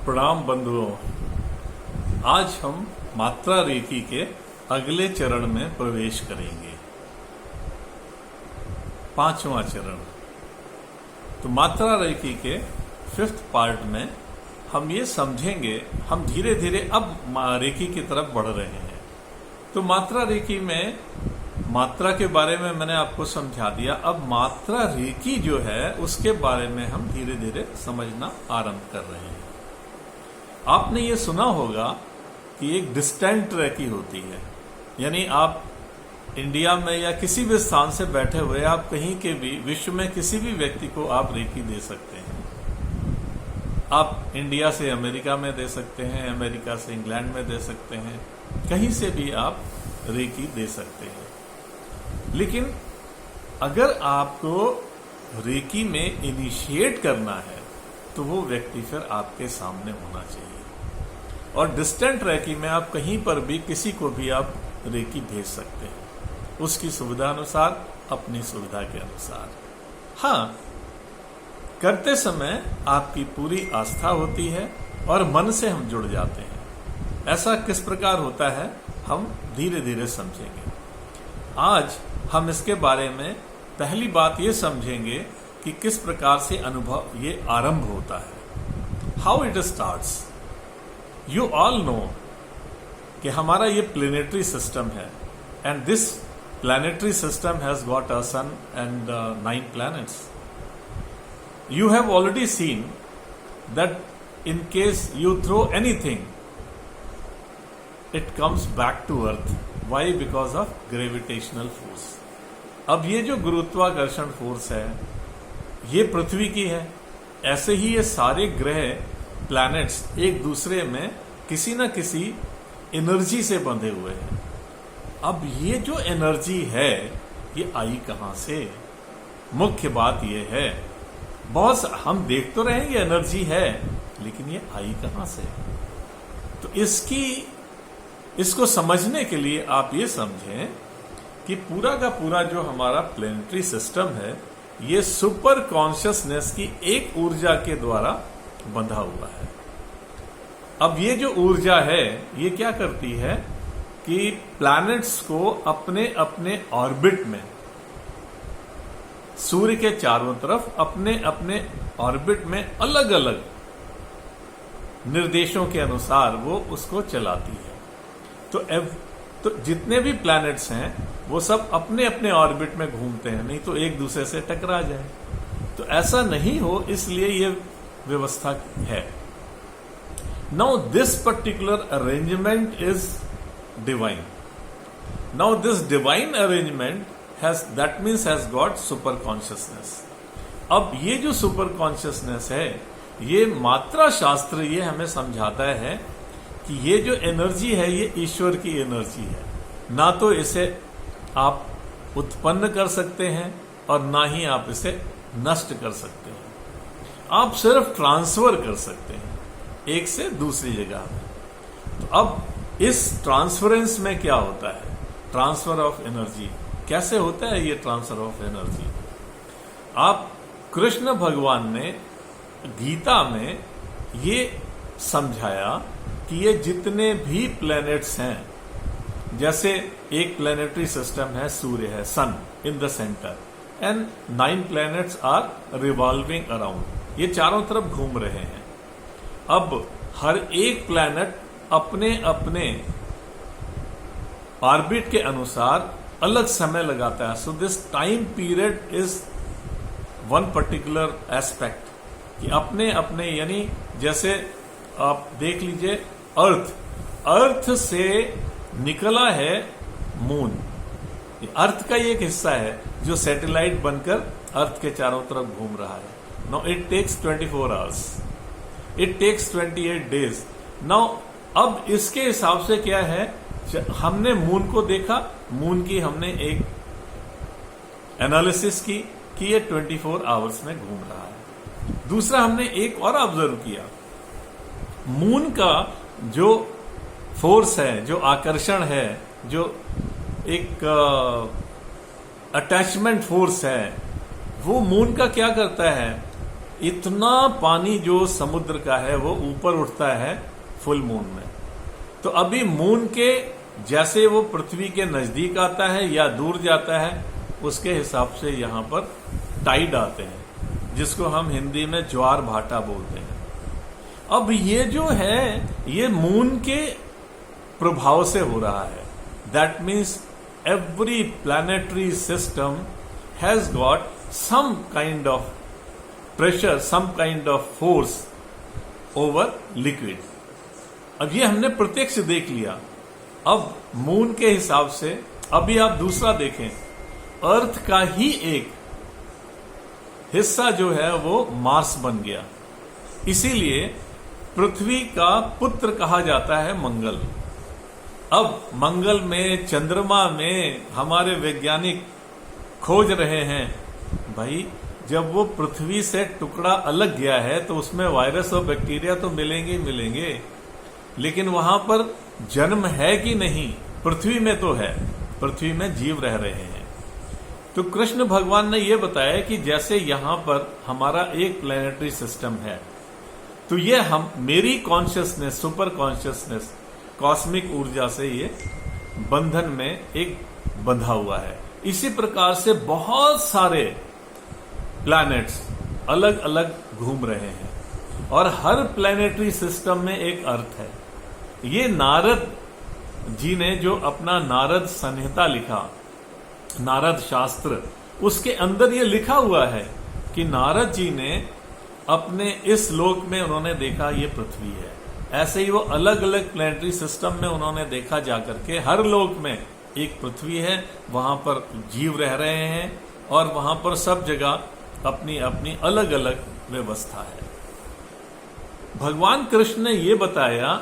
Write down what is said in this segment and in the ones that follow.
प्रणाम बंधुओं। आज हम मात्रा रेखी के अगले चरण में प्रवेश करेंगे, 5वां चरण। तो मात्रा रेखी के 5th पार्ट में हम ये समझेंगे, हम धीरे धीरे अब रेखी की तरफ बढ़ रहे हैं। तो मात्रा रेखी में मात्रा के बारे में मैंने आपको समझा दिया। अब मात्रा रेखी जो है उसके बारे में हम धीरे धीरे समझना आरंभ कर रहे हैं। आपने ये सुना होगा कि एक डिस्टेंट रेखी होती है, यानी आप इंडिया में या किसी भी स्थान से बैठे हुए आप कहीं के भी विश्व में किसी भी व्यक्ति को आप रेखी दे सकते हैं। आप इंडिया से अमेरिका में दे सकते हैं, अमेरिका से इंग्लैंड में दे सकते हैं, कहीं से भी आप रेखी दे सकते हैं। लेकिन अगर आपको रेखी में इनिशिएट करना है तो वो व्यक्ति फिर आपके सामने होना चाहिए। और डिस्टेंट रेखी में आप कहीं पर भी किसी को भी आप रेखी भेज सकते हैं, उसकी सुविधा अनुसार, अपनी सुविधा के अनुसार। हाँ, करते समय आपकी पूरी आस्था होती है और मन से हम जुड़ जाते हैं। ऐसा किस प्रकार होता है हम धीरे धीरे समझेंगे। आज हम इसके बारे में पहली बात ये समझेंगे कि किस प्रकार से अनुभव ये आरंभ होता है, how it starts. You all know कि हमारा ये प्लेनेटरी सिस्टम है, and this planetary system has got a sun and 9 planets. You have already seen that in case you throw anything, it comes back to earth. Why? Because of gravitational force. अब ये जो गुरुत्वाकर्षण force है ये पृथ्वी की है, ऐसे ही ये सारे ग्रह प्लैनेट्स एक दूसरे में किसी न किसी एनर्जी से बंधे हुए हैं। अब ये जो एनर्जी है ये आई कहां से? मुख्य बात ये है, बहुत हम देख तो रहे हैं ये एनर्जी है, लेकिन ये आई कहां से? तो इसको समझने के लिए आप ये समझें कि पूरा का पूरा जो हमारा प्लेनेटरी सिस्टम है ये सुपर कॉन्शियसनेस की एक ऊर्जा के द्वारा बंधा हुआ है। अब ये जो ऊर्जा है ये क्या करती है कि प्लैनेट्स को अपने अपने ऑर्बिट में, सूर्य के चारों तरफ अपने अपने ऑर्बिट में अलग अलग निर्देशों के अनुसार वो उसको चलाती है। तो जितने भी प्लैनेट्स हैं वो सब अपने अपने ऑर्बिट में घूमते हैं, नहीं तो एक दूसरे से टकरा जाए। तो ऐसा नहीं हो, इसलिए ये व्यवस्था है। Now this particular arrangement is divine. Now this divine arrangement that means has got super consciousness. अब ये जो सुपर कॉन्शियसनेस है ये मात्रा शास्त्र ये हमें समझाता है कि ये जो एनर्जी है ये ईश्वर की एनर्जी है। ना तो इसे आप उत्पन्न कर सकते हैं और ना ही आप इसे नष्ट कर सकते हैं। आप सिर्फ ट्रांसफर कर सकते हैं एक से दूसरी जगह में। तो अब इस ट्रांसफरेंस में क्या होता है? ट्रांसफर ऑफ एनर्जी कैसे होता है? ये ट्रांसफर ऑफ एनर्जी आप कृष्ण भगवान ने गीता में ये समझाया कि ये जितने भी प्लैनेट्स हैं, जैसे एक प्लैनेटरी सिस्टम है, सूर्य है, sun in the centre, and 9 planets are revolving around, ये चारों तरफ घूम रहे हैं। अब हर एक प्लैनेट अपने अपने ऑर्बिट के अनुसार अलग समय लगाता है। So this time period is one particular aspect कि अपने अपने, यानी जैसे आप देख लीजिए अर्थ से निकला है मून, अर्थ का ही एक हिस्सा है जो सैटेलाइट बनकर अर्थ के चारों तरफ घूम रहा है। Now it takes 24 hours, it takes 28 days. Now अब इसके हिसाब से क्या है, हमने मून को देखा, मून की हमने एक एनालिसिस की कि ये 24 आवर्स में घूम रहा है। दूसरा हमने एक और ऑब्जर्व किया, मून का जो फोर्स है, जो आकर्षण है, जो एक अटैचमेंट फोर्स है, वो मून का क्या करता है, इतना पानी जो समुद्र का है वो ऊपर उठता है फुल मून में। तो अभी मून के जैसे वो पृथ्वी के नजदीक आता है या दूर जाता है, उसके हिसाब से यहां पर टाइड आते हैं, जिसको हम हिंदी में ज्वार भाटा बोलते हैं। अब ये जो है ये मून के प्रभाव से हो रहा है। That means every planetary system has got some kind of pressure, some kind of force over liquid. अब ये हमने प्रत्यक्ष देख लिया। अब मून के हिसाब से अभी आप दूसरा देखें, अर्थ का ही एक हिस्सा जो है वो मार्स बन गया। इसीलिए पृथ्वी का पुत्र कहा जाता है मंगल। अब मंगल में, चंद्रमा में हमारे वैज्ञानिक खोज रहे हैं, भाई जब वो पृथ्वी से टुकड़ा अलग गया है तो उसमें वायरस और बैक्टीरिया तो मिलेंगे ही मिलेंगे, लेकिन वहां पर जन्म है कि नहीं? पृथ्वी में तो है, पृथ्वी में जीव रह रहे हैं। तो कृष्ण भगवान ने यह बताया कि जैसे यहां पर हमारा एक प्लैनेटरी सिस्टम है, तो ये हम मेरी कॉन्शियसनेस, सुपर कॉन्शियसनेस, कॉस्मिक ऊर्जा से ये बंधन में एक बंधा हुआ है। इसी प्रकार से बहुत सारे प्लैनेट्स अलग अलग घूम रहे हैं और हर प्लैनेटरी सिस्टम में एक अर्थ है। ये नारद जी ने जो अपना नारद संहिता लिखा, नारद शास्त्र, उसके अंदर ये लिखा हुआ है कि नारद जी ने अपने इस लोक में उन्होंने देखा ये पृथ्वी है। ऐसे ही वो अलग अलग प्लैनेटरी सिस्टम में उन्होंने देखा जाकर के हर लोक में एक पृथ्वी है, वहां पर जीव रह रहे हैं और वहां पर सब जगह अपनी अपनी अलग अलग व्यवस्था है। भगवान कृष्ण ने ये बताया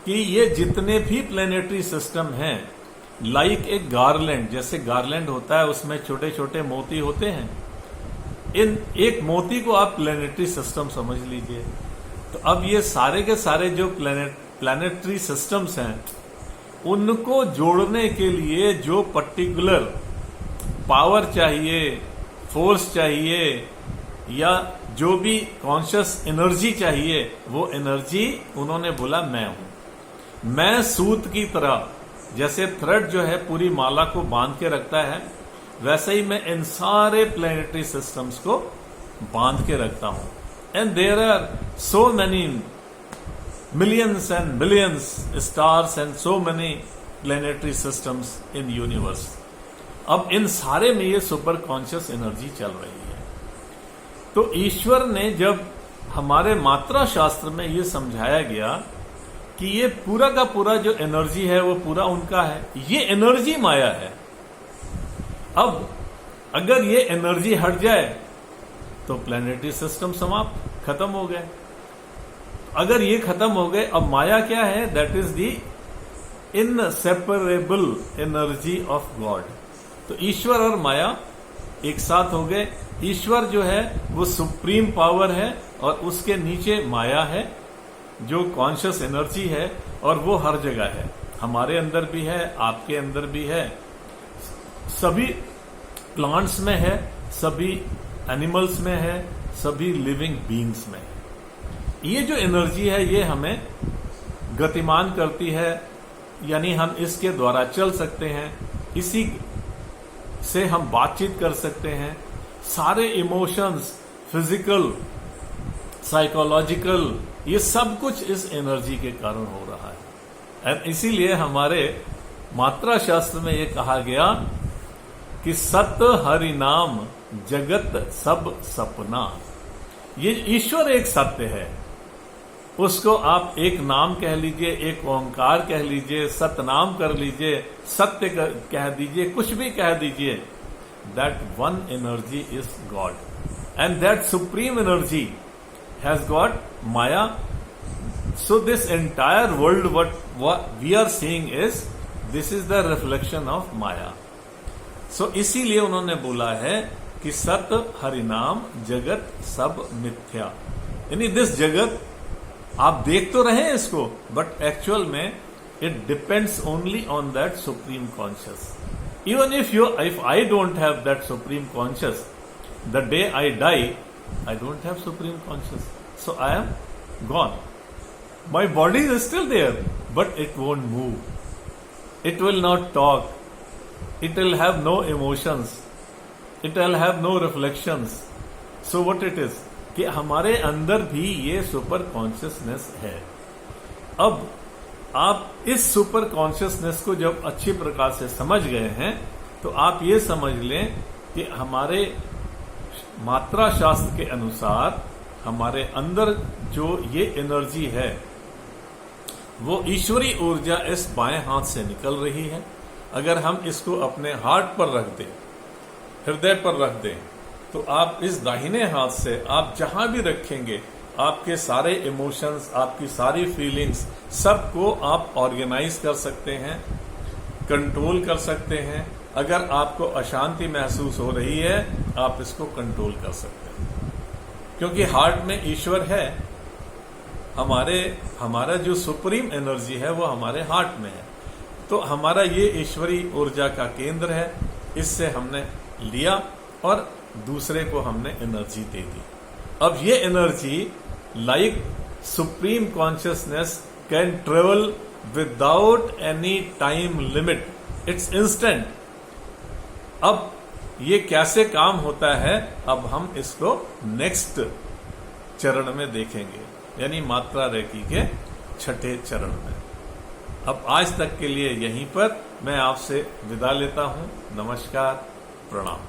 कि ये जितने भी प्लैनेटरी सिस्टम हैं, लाइक एक गार्लैंड, जैसे गार्लैंड होता है उसमें छोटे छोटे मोती होते हैं, इन एक मोती को आप प्लैनेटरी सिस्टम समझ लीजिए। तो अब ये सारे के सारे जो प्लैनेटरी सिस्टम्स हैं, उनको जोड़ने के लिए जो पर्टिकुलर पावर चाहिए, फोर्स चाहिए, या जो भी कॉन्शियस एनर्जी चाहिए, वो एनर्जी उन्होंने बोला मैं हूं। मैं सूत की तरह, जैसे थ्रेड जो है पूरी माला को बांध के रखता है, वैसे ही मैं इन सारे प्लैनेटरी सिस्टम्स को बांध के रखता हूं। And there are so many millions and billions stars and so many planetary systems in universe. अब इन सारे में ये सुपर कॉन्शियस एनर्जी चल रही है। तो ईश्वर ने जब हमारे मात्रा शास्त्र में ये समझाया गया कि ये पूरा का पूरा जो एनर्जी है वो पूरा उनका है, ये एनर्जी माया है। अब अगर ये एनर्जी हट जाए तो प्लैनेटरी सिस्टम समाप्त, खत्म हो गए। अगर ये खत्म हो गए, अब माया क्या है? That is the inseparable energy of God. तो ईश्वर और माया एक साथ हो गए। ईश्वर जो है वो सुप्रीम पावर है और उसके नीचे माया है जो कॉन्शियस एनर्जी है, और वो हर जगह है, हमारे अंदर भी है, आपके अंदर भी है, सभी प्लांट्स में है, सभी एनिमल्स में है, सभी लिविंग बीइंग्स में है। ये जो एनर्जी है ये हमें गतिमान करती है, यानी हम इसके द्वारा चल सकते हैं, इसी से हम बातचीत कर सकते हैं। सारे इमोशंस, फिजिकल, साइकोलॉजिकल, ये सब कुछ इस एनर्जी के कारण हो रहा है। और इसीलिए हमारे मात्रा शास्त्र में ये कहा गया कि सत हरि नाम जगत सब सपना। ये ईश्वर एक सत्य है, उसको आप एक नाम कह लीजिए, एक ओंकार कह लीजिए, सतनाम कर लीजिए, सत्य कह दीजिए, कुछ भी कह दीजिए। That one energy is God and that supreme energy has got Maya. So this entire world what we are seeing this is the reflection of Maya. So इसीलिए उन्होंने बोला है कि सत हरिनाम जगत सब मिथ्या। यानी दिस जगत आप देख तो रहे हैं इसको, बट एक्चुअल में it depends only on that supreme conscious. Even if I don't have that supreme conscious, the day I die, I don't have supreme consciousness. So I am gone. My body is still there, but it won't move. It will not talk. It will have no emotions. It will have no reflections. So what it is? कि हमारे अंदर भी ये super consciousness है. अब आप इस super consciousness को जब अच्छी प्रकार से समझ गए हैं तो आप ये समझ लें कि हमारे मात्रा शास्त्र के अनुसार हमारे अंदर जो ये एनर्जी है वो ईश्वरी ऊर्जा इस बाएं हाथ से निकल रही है. अगर हम इसको अपने हार्ट पर रख दें, हृदय पर रख दें, तो आप इस दाहिने हाथ से आप जहां भी रखेंगे आपके सारे इमोशंस, आपकी सारी फीलिंग्स, सबको आप ऑर्गेनाइज कर सकते हैं, कंट्रोल कर सकते हैं. अगर आपको अशांति महसूस हो रही है आप इसको कंट्रोल कर सकते हैं, क्योंकि हार्ट में ईश्वर है. हमारा जो सुप्रीम एनर्जी है वो हमारे हार्ट में है. तो हमारा ये ईश्वरी ऊर्जा का केंद्र है. इससे हमने लिया और दूसरे को हमने एनर्जी दे दी. अब ये energy like supreme consciousness can travel without any time limit. It's instant. अब ये कैसे काम होता है अब हम इसको नेक्स्ट चरण में देखेंगे, यानी मात्रा रेकी के छठे चरण में. अब आज तक के लिए यहीं पर मैं आपसे विदा लेता हूं. नमस्कार, प्रणाम.